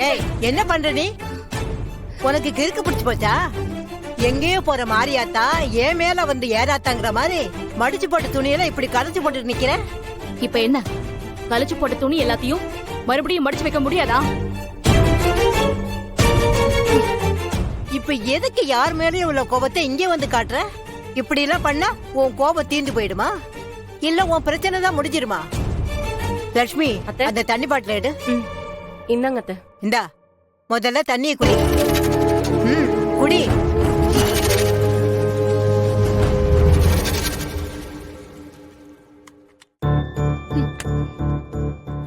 ஏய், என்ன பண்ற நீ? உனக்கு கிறுக்கு பிடிச்சு போச்சா? எங்கேயோ போற மாரியாத்தா ஏன் மேல வந்து ஏறாத்தாங்கிற மாதிரி மடிச்சு போட்ட துணியெல்லாம் இப்படி கலைச்சு போட்டு நிக்கிற. இப்ப என்ன, கழிச்சு போட்ட துணி எல்லாத்தையும் மறுபடியும் மடிச்சு வைக்க முடியாதா? இப்ப எதுக்கு யார் மேலயும் உள்ள கோபத்தை இங்கே வந்து காட்டுற? இப்படி எல்லாம் பண்ணா உன் கோபம் தீர்ந்து போயிடுமா, இல்ல உன் பிரச்சனை தான் முடிஞ்சிருமா? லட்சுமி, அந்த தண்ணி பாட்டில் எடு. இந்தாங்க அத்தை. இந்தா, முதல்ல தண்ணியை குடி. குடி.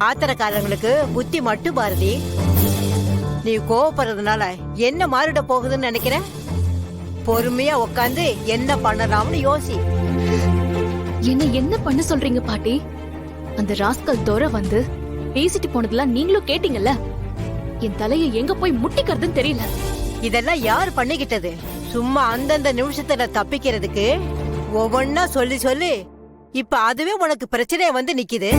ஆத்திரக்காரங்களுக்கு புத்தி மட்டும் பாரதி. நீ கோவப்படுறதுனால என்ன மாறிட போகுதுன்னு நினைக்கிற? பொறுமையா உட்காந்து என்ன பண்ணலாம்னு யோசி. என்ன பண்ண சொல்றீங்க பாட்டி? அந்த ராஸ்கல் தோர வந்து பேசிட்டு போனதெல்லாம் நீங்களும் கேட்டீங்கல்ல. என் தலையை எங்க போய் முட்டிக்கிறதுன்னு தெரியல. இதெல்லாம் யார் பண்ணிக்கிட்டது? சும்மா அந்தந்த நிமிஷத்துல தப்பிக்கிறதுக்கு ஒவ்வொன்னா சொல்லி சொல்லி இப்ப அதுவே உனக்கு பிரச்சனைய வந்து நிக்குது.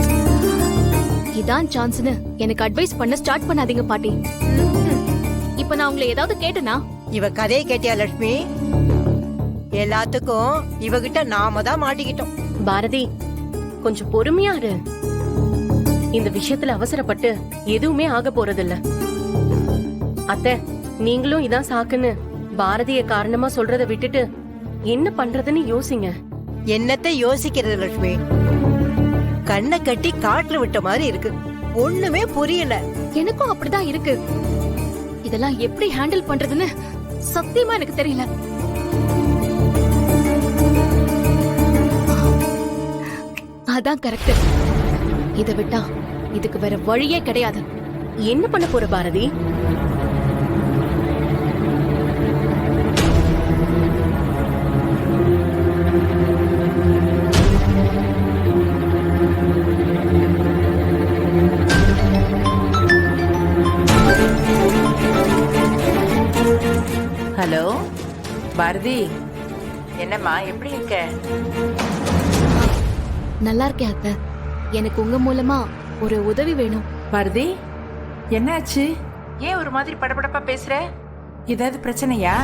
இதான் சான்ஸ்னு எனக்கு அட்வைஸ் பண்ண ஸ்டார்ட் பண்ணாதீங்க பாட்டி. இப்ப நான் உங்களை ஏதாவது கேட்டனா? இவ கதையை கேட்டியா லட்சுமி? எல்லாத்துக்கும் இவகிட்ட நாம தான் மாட்டிக்கிட்டோம். பாரதி, கொஞ்சம் பொறுமையா இரு. இந்த விஷயத்துல அவசரப்பட்டு எதுவுமே ஆக போறதில்ல. அத்தை, நீங்களும் இதான் சாக்குன்னு பாரதிய காரணமா சொல்றத விட்டுட்டு என்ன பண்றதுன்னு யோசிங்க. என்னத்தை யோசிக்கிறது லட்சுமி? கண்ணை கட்டி காட்டுல விட்ட மாதிரி இருக்கு. ஒண்ணுமே புரியல. எனக்கும் அப்படிதான் இருக்கு. இதெல்லாம் எப்படி ஹேண்டில் பண்றதுன்னு சத்தியமா எனக்கு தெரியல. அதான் கரெக்ட். இத விட்டா இதுக்கு வேற வழியே கிடையாது. என்ன பண்ண போற பாரதி? ஹலோ பாரதி, என்னம்மா எப்படி இருக்க? நல்லா இருக்கேன் அத்தை. எனக்கு உங்க மூலமா ஒரு உதவி வேணும். பாரதி, என்னாச்சு? ஏன் ஒரு மாதிரி படபடப்பா பேசுற? ஏதாவது பிரச்சனையா?